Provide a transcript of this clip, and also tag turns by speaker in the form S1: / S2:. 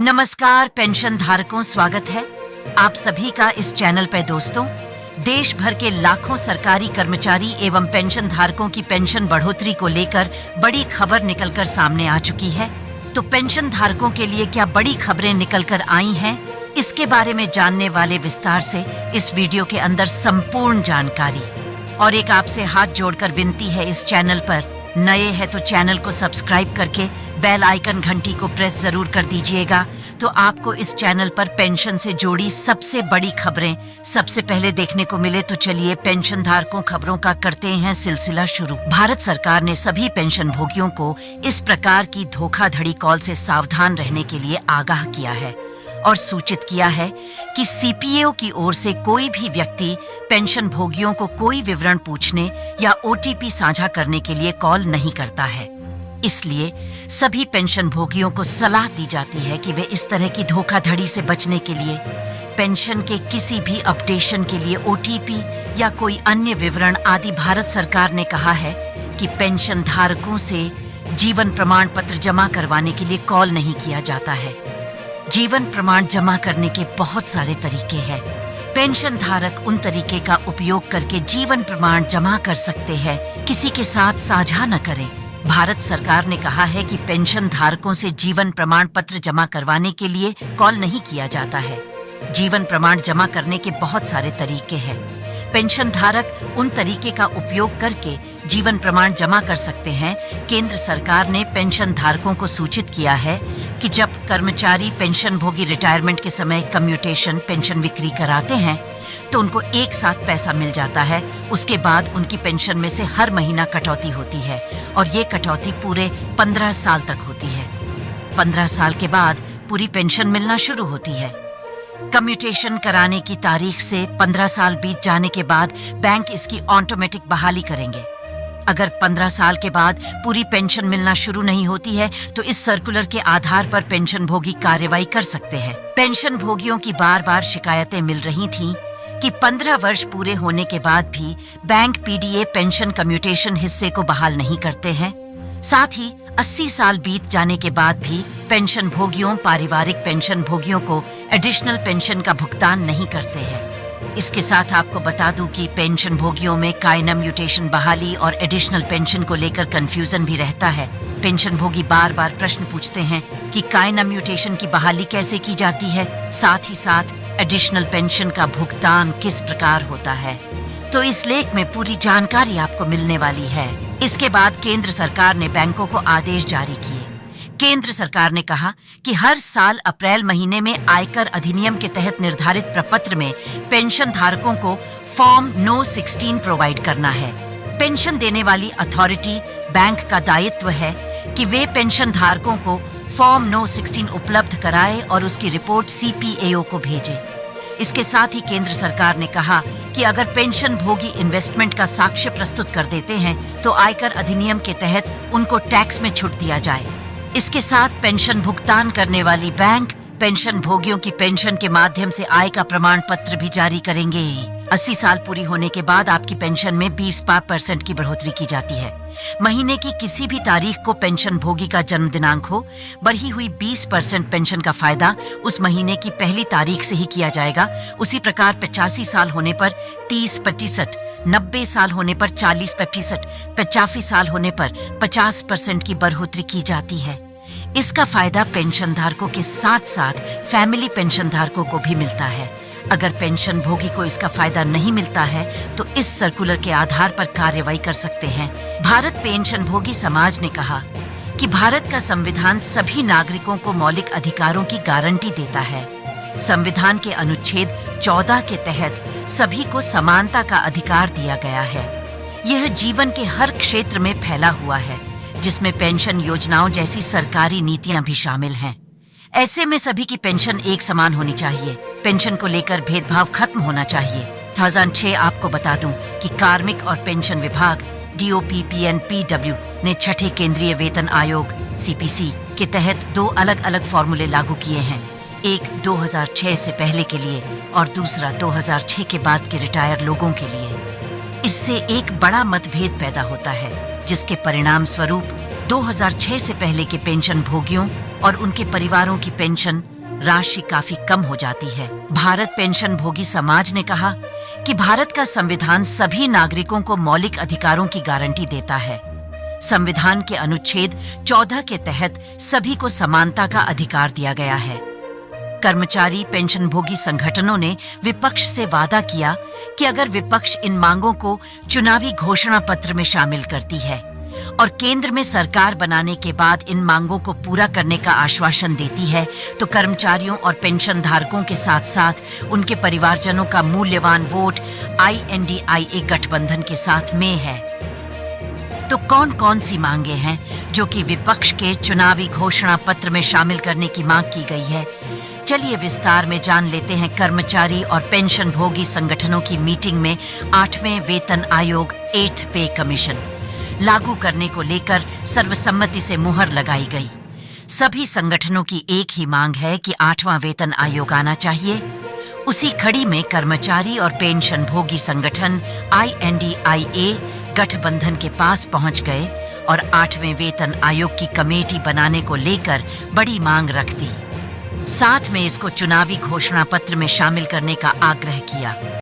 S1: नमस्कार पेंशन धारकों, स्वागत है आप सभी का इस चैनल पे। दोस्तों, देश भर के लाखों सरकारी कर्मचारी एवं पेंशन धारकों की पेंशन बढ़ोतरी को लेकर बड़ी खबर निकलकर सामने आ चुकी है। तो पेंशन धारकों के लिए क्या बड़ी खबरें निकलकर आई हैं, इसके बारे में जानने वाले विस्तार से इस वीडियो के अंदर संपूर्ण जानकारी। और एक आपसे हाथ जोड़कर विनती है, इस चैनल पर नए हैं तो चैनल को सब्सक्राइब करके बेल आइकन घंटी को प्रेस जरूर कर दीजिएगा, तो आपको इस चैनल पर पेंशन से जुड़ी सबसे बड़ी खबरें सबसे पहले देखने को मिले। तो चलिए पेंशन धारकों खबरों का करते हैं सिलसिला शुरू। भारत सरकार ने सभी पेंशन भोगियों को इस प्रकार की धोखाधड़ी कॉल से सावधान रहने के लिए आगाह किया है और सूचित किया है कि सीपीएओ की ओर से कोई भी व्यक्ति पेंशन भोगियों को कोई विवरण पूछने या ओटीपी साझा करने के लिए कॉल नहीं करता है। इसलिए सभी पेंशन भोगियों को सलाह दी जाती है कि वे इस तरह की धोखाधड़ी से बचने के लिए पेंशन के किसी भी अपडेशन के लिए ओटीपी या कोई अन्य विवरण आदि भारत सरकार ने कहा है कि पेंशन धारकों से जीवन प्रमाण पत्र जमा करवाने के लिए कॉल नहीं किया जाता है। जीवन प्रमाण जमा करने के बहुत सारे तरीके हैं। पेंशन धारक उन तरीके का उपयोग करके जीवन प्रमाण जमा कर सकते हैं, किसी के साथ साझा न करें। भारत सरकार ने कहा है कि पेंशन धारकों से जीवन प्रमाण पत्र जमा करवाने के लिए कॉल नहीं किया जाता है। जीवन प्रमाण जमा करने के बहुत सारे तरीके हैं। पेंशन धारक उन तरीके का उपयोग करके जीवन प्रमाण जमा कर सकते हैं। केंद्र सरकार ने पेंशन धारकों को सूचित किया है कि जब कर्मचारी पेंशन भोगी रिटायरमेंट के समय कम्यूटेशन पेंशन बिक्री कराते हैं तो उनको एक साथ पैसा मिल जाता है। उसके बाद उनकी पेंशन में से हर महीना कटौती होती है और ये कटौती पूरे 15 साल तक होती है। 15 साल के बाद पूरी पेंशन मिलना शुरू होती है। कम्यूटेशन कराने की तारीख से 15 साल बीत जाने के बाद बैंक इसकी ऑटोमेटिक बहाली करेंगे। अगर 15 साल के बाद पूरी पेंशन मिलना शुरू नहीं होती है तो इस सर्कुलर के आधार पर पेंशन भोगी कार्रवाई कर सकते हैं। पेंशन भोगियों की बार बार शिकायतें मिल रही थीं कि 15 वर्ष पूरे होने के बाद भी बैंक पीडीए पेंशन कम्यूटेशन हिस्से को बहाल नहीं करते हैं। साथ ही 80 साल बीत जाने के बाद भी पेंशन भोगियों पारिवारिक पेंशन भोगियों को एडिशनल पेंशन का भुगतान नहीं करते हैं। इसके साथ आपको बता दूं कि पेंशन भोगियों में कायना म्यूटेशन बहाली और एडिशनल पेंशन को लेकर कंफ्यूजन भी रहता है। पेंशन भोगी बार बार प्रश्न पूछते हैं कि कायना म्यूटेशन की बहाली कैसे की जाती है, साथ ही साथ एडिशनल पेंशन का भुगतान किस प्रकार होता है। तो इस लेख में पूरी जानकारी आपको मिलने वाली है। इसके बाद केंद्र सरकार ने बैंकों को आदेश जारी किए। केंद्र सरकार ने कहा कि हर साल अप्रैल महीने में आयकर अधिनियम के तहत निर्धारित प्रपत्र में पेंशन धारकों को फॉर्म नो 16 प्रोवाइड करना है। पेंशन देने वाली अथॉरिटी बैंक का दायित्व है कि वे पेंशन धारकों को फॉर्म नो 16 उपलब्ध कराए और उसकी रिपोर्ट सीपीएओ को भेजे। इसके साथ ही केंद्र सरकार ने कहा कि अगर पेंशन भोगी इन्वेस्टमेंट का साक्ष्य प्रस्तुत कर देते हैं तो आयकर अधिनियम के तहत उनको टैक्स में छूट दिया जाए। इसके साथ पेंशन भुगतान करने वाली बैंक पेंशन भोगियों की पेंशन के माध्यम से आय का प्रमाण पत्र भी जारी करेंगे। 80 साल पूरी होने के बाद आपकी पेंशन में 20% की बढ़ोतरी की जाती है। महीने की किसी भी तारीख को पेंशन भोगी का जन्म दिनांक हो, बढ़ी हुई 20% पेंशन का फायदा उस महीने की पहली तारीख से ही किया जाएगा। उसी प्रकार 85 साल होने पर 30%, 90 साल होने पर 40%, 85 साल होने पर 50% की बढ़ोतरी की जाती है। इसका फायदा पेंशन धारकों के साथ साथ फैमिली पेंशन धारकों को भी मिलता है। अगर पेंशन भोगी को इसका फायदा नहीं मिलता है तो इस सर्कुलर के आधार पर कार्रवाई कर सकते हैं। भारत पेंशन भोगी समाज ने कहा कि भारत का संविधान सभी नागरिकों को मौलिक अधिकारों की गारंटी देता है। संविधान के अनुच्छेद 14 के तहत सभी को समानता का अधिकार दिया गया है। यह जीवन के हर क्षेत्र में फैला हुआ है, जिसमें पेंशन योजनाओं जैसी सरकारी नीतियां भी शामिल हैं। ऐसे में सभी की पेंशन एक समान होनी चाहिए। पेंशन को लेकर भेदभाव खत्म होना चाहिए। 2006 आपको बता दूं कि कार्मिक और पेंशन विभाग DOPPNPW ने छठे केंद्रीय वेतन आयोग CPC के तहत 2 अलग अलग फॉर्मूले लागू किए हैं। एक 2006 से पहले के लिए और दूसरा 2006 के बाद के रिटायर लोगों के लिए। इससे एक बड़ा मतभेद पैदा होता है, जिसके परिणाम स्वरूप 2006 से पहले के पेंशन भोगियों और उनके परिवारों की पेंशन राशि काफी कम हो जाती है। भारत पेंशन भोगी समाज ने कहा कि भारत का संविधान सभी नागरिकों को मौलिक अधिकारों की गारंटी देता है। संविधान के अनुच्छेद 14 के तहत सभी को समानता का अधिकार दिया गया है। कर्मचारी पेंशनभोगी संगठनों ने विपक्ष से वादा किया कि अगर विपक्ष इन मांगों को चुनावी घोषणा पत्र में शामिल करती है और केंद्र में सरकार बनाने के बाद इन मांगों को पूरा करने का आश्वासन देती है, तो कर्मचारियों और पेंशन धारकों के साथ साथ उनके परिवारजनों का मूल्यवान वोट INDIA गठबंधन के साथ में है। तो कौन कौन सी मांगे हैं जो कि विपक्ष के चुनावी घोषणा पत्र में शामिल करने की मांग की गई है? चलिए विस्तार में जान लेते हैं। कर्मचारी और पेंशन भोगी संगठनों की मीटिंग में 8वें वेतन आयोग 8th पे कमीशन लागू करने को लेकर सर्वसम्मति से मुहर लगाई गई। सभी संगठनों की एक ही मांग है कि 8वां वेतन आयोग आना चाहिए। उसी कड़ी में कर्मचारी और पेंशन भोगी संगठन INDIA गठबंधन के पास पहुंच गए और 8वें वेतन आयोग की कमेटी बनाने को लेकर बड़ी मांग रख दी। साथ में इसको चुनावी घोषणा पत्र में शामिल करने का आग्रह किया।